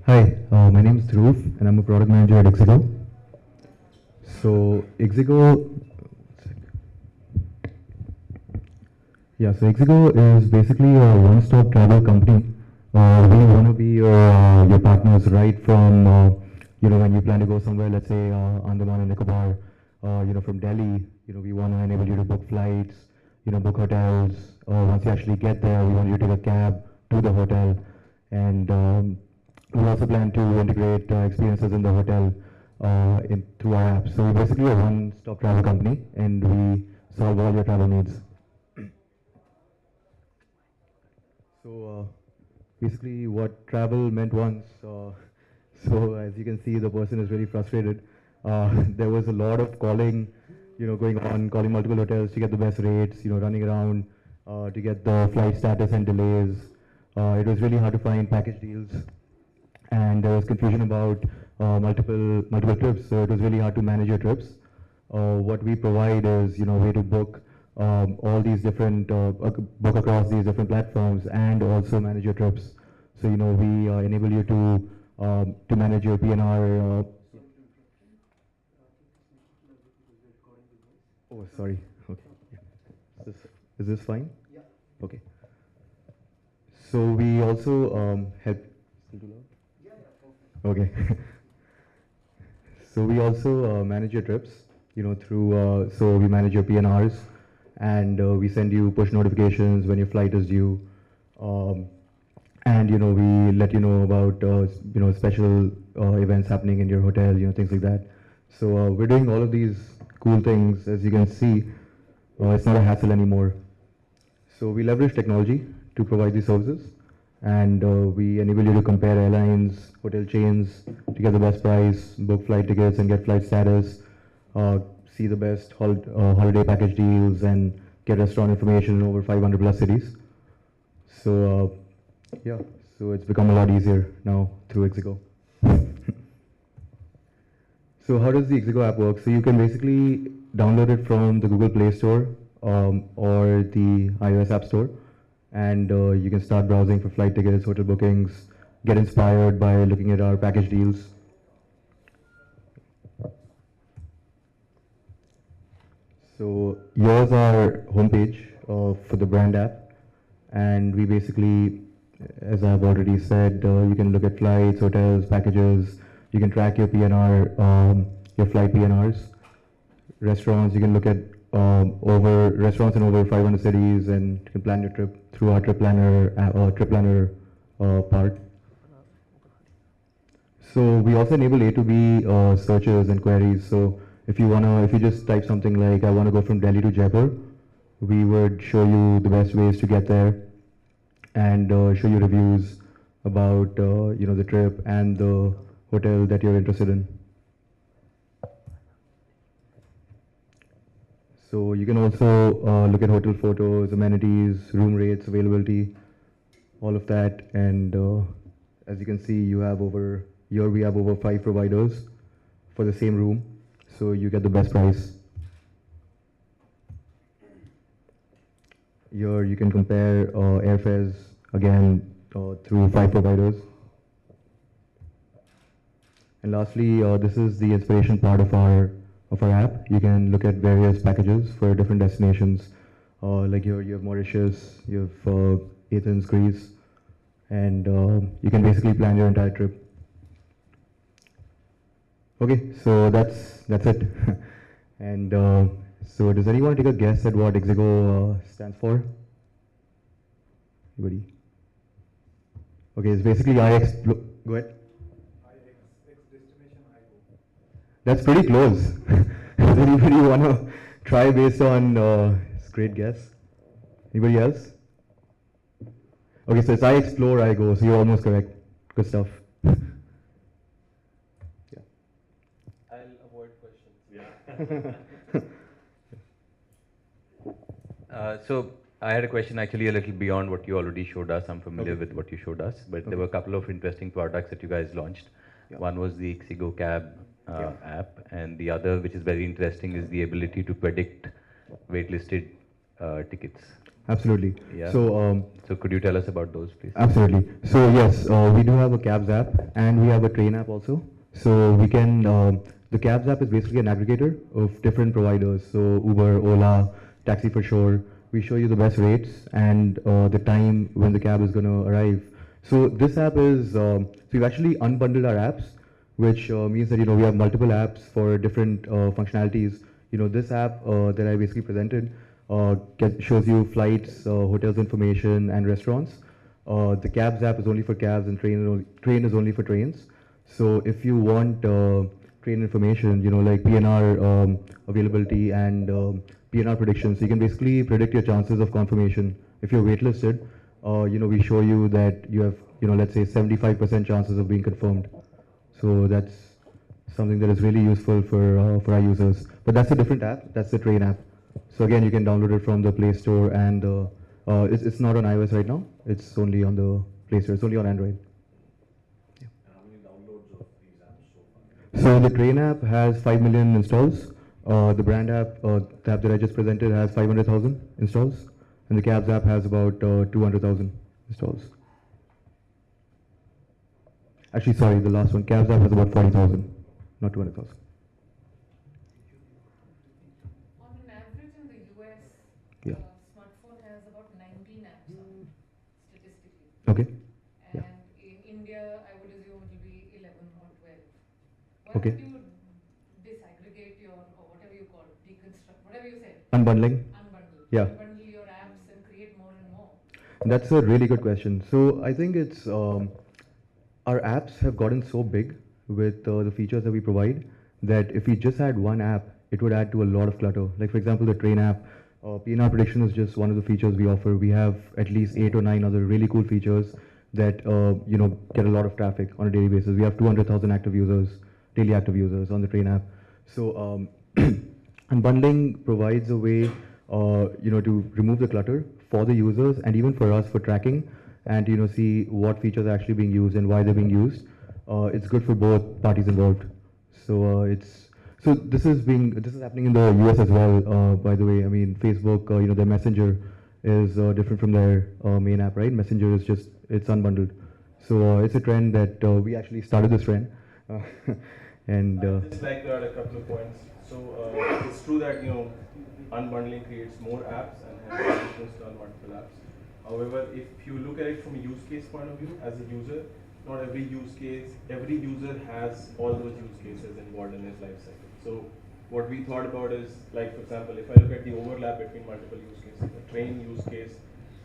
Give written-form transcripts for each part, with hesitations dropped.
Hi, my name is Dhruv and I'm a product manager at Ixigo. So Ixigo, Ixigo is basically a one-stop travel company. We want to be your partners right from when you plan to go somewhere, let's say Andaman and Nicobar, from Delhi. We want to enable you to book flights, book hotels. Once you actually get there, we want you to take a cab to the hotel, and we also plan to integrate experiences in the hotel through our app. So we're basically a one-stop travel company, and we solve all your travel needs. So basically, what travel meant once. So as you can see, the person is really frustrated. There was a lot of calling, going on, calling multiple hotels to get the best rates. Running around to get the flight status and delays. It was really hard to find package deals, and there was confusion about multiple trips. So it was really hard to manage your trips. What we provide is way to book all these different book across these different platforms and also manage your trips. So we enable you to manage your PNR. Oh, sorry. Okay. Is this fine? Yeah. Okay. So we also help. Still too loud? Okay. So we also manage your trips, through, so we manage your PNRs and we send you push notifications when your flight is due. Um, and, we let you know about, special events happening in your hotel, things like that. So we're doing all of these cool things, as you can see. It's not a hassle anymore. So we leverage technology to provide these services, and we enable you to compare airlines, hotel chains to get the best price, book flight tickets and get flight status, see the best holiday package deals, and get restaurant information in over 500 plus cities. So yeah, so it's become a lot easier now through Ixigo. So how does the Ixigo app work? So you can basically download it from the Google Play Store or the iOS App Store, and you can start browsing for flight tickets, hotel bookings, get inspired by looking at our package deals. So here's our homepage for the brand app, and we basically, as I've already said, you can look at flights, hotels, packages. You can track your PNR, your flight PNRs. Restaurants, you can look at over restaurants in over 500 cities, and you can plan your trip through our trip planner part. So we also enable A to B searches and queries. So if you just type something like I want to go from Delhi to Jaipur, we would show you the best ways to get there, and show you reviews about the trip and the hotel that you're interested in. So you can also look at hotel photos, amenities, room rates, availability, all of that. And as you can see, we have over 5 providers for the same room, so you get the best price. Here you can compare airfares again through 5 providers. And lastly, this is the inspiration part of our app. You can look at various packages for different destinations. Like here you have Mauritius, you have Athens, Greece, and you can basically plan your entire trip. Okay, so that's it. And so does anyone take a guess at what Ixigo stands for? Anybody? Okay, it's basically go ahead. That's pretty close. Does anybody want to try based on it's great guess? Anybody else? Okay, so it's I explore, I go. So you're almost correct. Good stuff. Yeah. I'll avoid questions. Yeah. So I had a question actually a little beyond what you already showed us. I'm familiar with what you showed us, but there were a couple of interesting products that you guys launched. Yeah. One was the Ixigo Cab Yeah. app, and the other, which is very interesting, is the ability to predict waitlisted tickets. Absolutely. Yeah. So, So could you tell us about those, please? absolutely. So yes, we do have a cabs app and we have a train app also. So we can, the cabs app is basically an aggregator of different providers. So Uber, Ola, Taxi for Sure. We show you the best rates and the time when the cab is going to arrive. So this app is, so we've actually unbundled our apps, which means that, we have multiple apps for different functionalities. This app that I basically presented shows you flights, hotels information, and restaurants. The cabs app is only for cabs, and train is only for trains. So if you want train information, like PNR availability and PNR predictions, you can basically predict your chances of confirmation. If you're waitlisted, we show you that you have, let's say 75% chances of being confirmed. So that's something that is really useful for our users. But that's a different app. That's the train app. So again, you can download it from the Play Store, and it's not on iOS right now. It's only on the Play Store. It's only on Android. So the train app has 5 million installs. The brand app, the app that I just presented, has 500,000 installs, and the cabs app has about 200,000 installs. Actually, sorry, the last one, cabs app has about 40,000, not 200,000. On an average in the US, Yeah. smartphone has about 19 apps on it, statistically. Okay. And Yeah. in India, I would assume it will be 11 or 12. Why Okay. don't you disaggregate your, or whatever you call, deconstruct, whatever you said, Unbundling. unbundle. Yeah. Unbundle your apps and create more and more. That's a really good question. So I think it's our apps have gotten so big with the features that we provide that if we just had one app, it would add to a lot of clutter. Like for example, the train app, PNR prediction is just one of the features we offer. We have at least 8 or 9 other really cool features that get a lot of traffic on a daily basis. We have 200,000 active users, daily active users on the train app. So unbundling provides a way, to remove the clutter for the users and even for us for tracking and see what features are actually being used and why they're being used. It's good for both parties involved. So this is happening in the US as well. By the way, I mean Facebook, their Messenger is different from their main app, right? Messenger is just it's unbundled. So it's a trend that we actually started this trend, and I'd just like to add a couple of points. So it's true that unbundling creates more apps and hence you can install multiple apps. However, if you look at it from a use case point of view, as a user, not every user has all those use cases involved in his life cycle. So what we thought about is, like for example, if I look at the overlap between multiple use cases, a train use case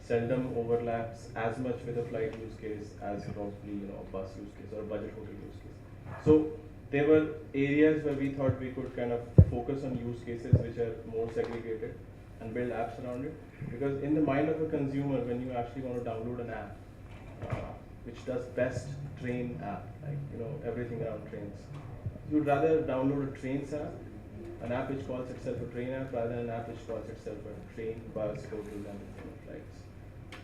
seldom overlaps as much with a flight use case as probably a bus use case or a budget hotel use case. So there were areas where we thought we could kind of focus on use cases which are more segregated and build apps around it. Because in the mind of a consumer, when you actually want to download an app which does best train app, like everything around trains, you'd rather download a trains app, an app which calls itself a train app, rather than an app which calls itself a train, bus, hotel, and flights.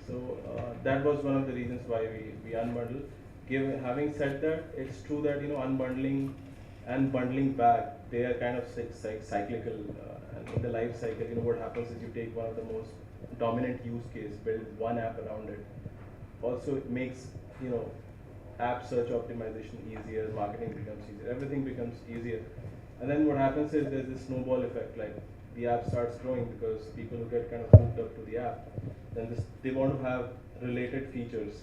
So that was one of the reasons why we unbundled. Having said that, it's true that unbundling and bundling back, they are kind of cyclical. And in the life cycle, what happens is you take one of the most dominant use case, build one app around it. Also, it makes app search optimization easier, marketing becomes easier, everything becomes easier. And then what happens is there's this snowball effect, like the app starts growing because people who get kind of hooked up to the app, then they want to have related features.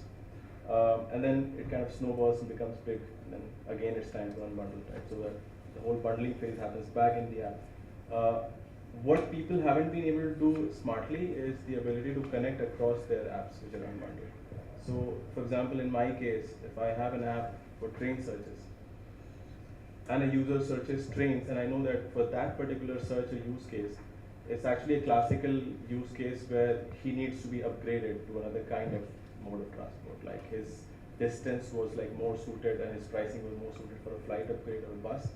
And then it kind of snowballs and becomes big, and then again it's time to unbundle, right? So that the whole bundling phase happens back in the app. What people haven't been able to do smartly is the ability to connect across their apps which are unbundled. So, for example, in my case, if I have an app for train searches, and a user searches trains, and I know that for that particular search or use case, it's actually a classical use case where he needs to be upgraded to another kind of mode of transport. Like his distance was like more suited and his pricing was more suited for a flight upgrade or a bus.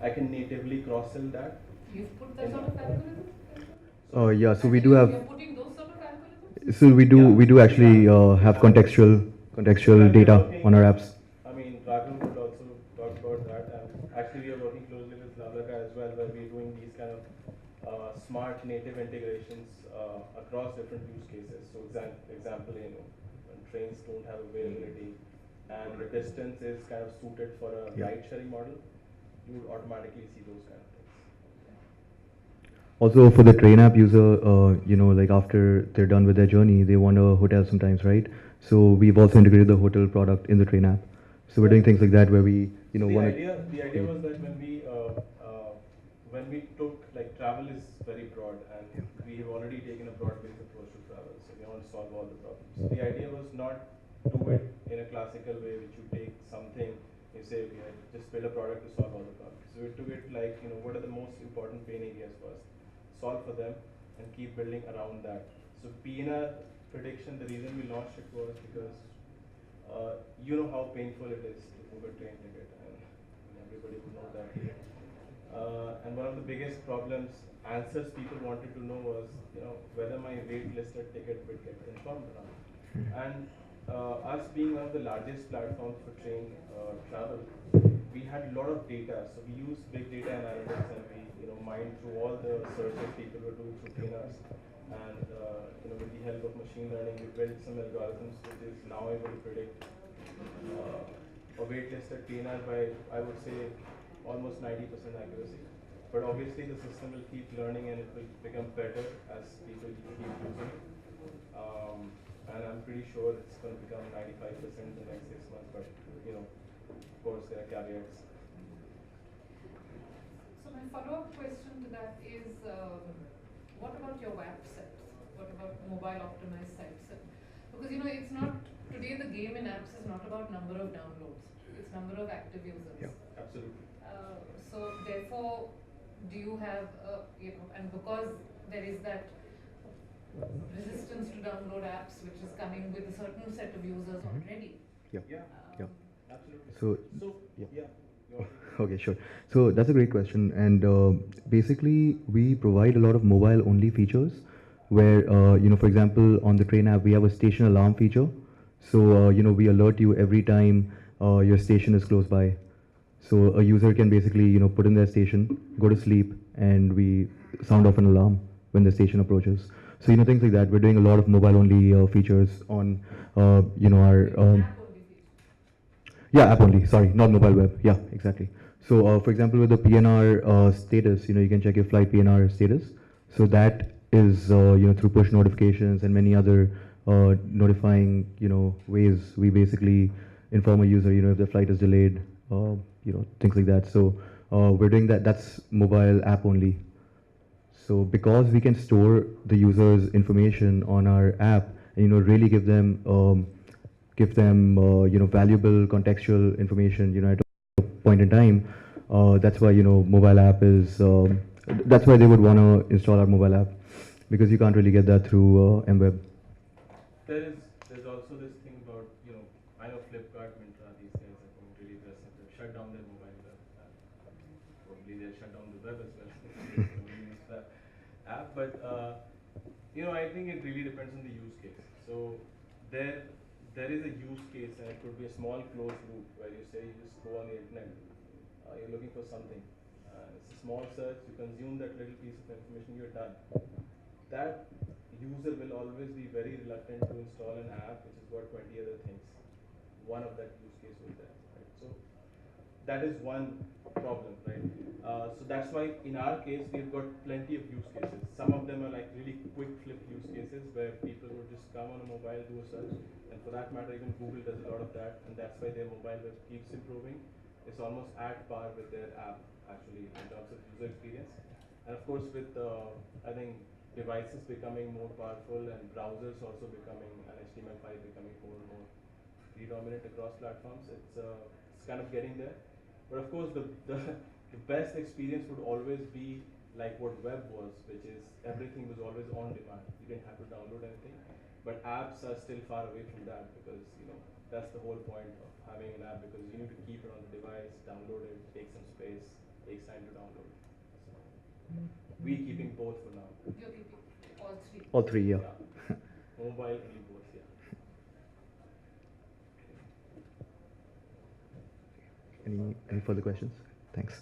I can natively cross-sell that. You've put that sort of algorithm? yeah, so we do have. You're putting those sort of algorithms? So we do actually have contextual data on our apps. I mean, Raghu would also talk about that, and actually we are working closely with Lavlaka as well, where we're doing these kind of smart native integrations across different use cases. So example, when trains don't have availability and the distance is kind of suited for a ride sharing model, you would automatically see those kind of things. Also, for the train app user, like after they're done with their journey, they want a hotel sometimes, right? So we've also integrated the hotel product in the train app. So we're doing things like that where we, want The idea was that when we took, like, travel is very broad, and we have already taken a broad-based approach to travel, so we want to solve all the problems. So the idea was not do it in a classical way, which you take something, you say, okay, just build a product to solve all the problems. So we took it like, what are the most important pain areas first, solve for them, and keep building around that. So PNR prediction, the reason we launched it was because you know how painful it is to book a train ticket, and everybody would know that. And one of the biggest answers people wanted to know was, whether my waitlisted ticket would get confirmed or not. And us being one of the largest platforms for train travel, we had a lot of data. So we used big data analytics, and we mined through all the searches people were doing through PNRs. And with the help of machine learning, we built some algorithms which is now able to predict a waitlisted PNR by, I would say, almost 90% accuracy. But obviously the system will keep learning and it will become better as people keep using it. And I'm pretty sure it's going to become 95% in the next 6 months, but of course there are caveats. So my follow-up question to that is, what about your web sites? What about mobile optimized sites? Because it's not, today the game in apps is not about number of downloads, it's number of active users. Yeah. Absolutely. So therefore, do you have, and because there is that resistance to download apps which is coming with a certain set of users already. Yeah. Yeah. Absolutely. So, yeah. You want to- Okay, sure. So that's a great question. And basically, we provide a lot of mobile-only features where, for example, on the train app, we have a station alarm feature. So, we alert you every time your station is close by. So a user can basically, put in their station, go to sleep, and we sound off an alarm when the station approaches. So, things like that. We're doing a lot of mobile-only features on, our... App only feature. Yeah, app only. Sorry, not mobile web. Yeah, exactly. So, for example, with the PNR status, you can check your flight PNR status. So that is, through push notifications and many other notifying, ways we basically inform a user, if the flight is delayed, things like that. So we're doing that. That's mobile app only. So because we can store the user's information on our app, and really give them valuable contextual information, at a point in time. That's why mobile app is. That's why they would want to install our mobile app, because you can't really get that through MWeb. There's also this thing about, I know Flipkart, Myntra, these guys are going really aggressive. They've shut down their mobile web app. Probably they'll shut down the web as well. Use that app, but I think it really depends on the use case. So there is a use case, and it could be a small closed loop where you say you just go on the internet, you're looking for something. It's a small search, you consume that little piece of information, you're done. That user will always be very reluctant to install an app which has got 20 other things. One of that use case was there, right? So that is one problem, right? So that's why in our case we've got plenty of use cases. Some of them are like really quick flip use cases where people would just come on a mobile, do a search, and for that matter even Google does a lot of that, and that's why their mobile web keeps improving. It's almost at par with their app actually in terms of user experience. And of course with I think devices becoming more powerful and browsers also becoming, and HTML5 becoming more and more predominant across platforms, it's kind of getting there. But of course the best experience would always be like what web was, which is everything was always on demand. You didn't have to download anything. But apps are still far away from that, because that's the whole point of having an app, because you need to keep it on the device, download it, take some space, takes time to download. So we're keeping both for now. You're keeping all three. All three, yeah. Mobile only both, yeah. Any further questions? Thanks.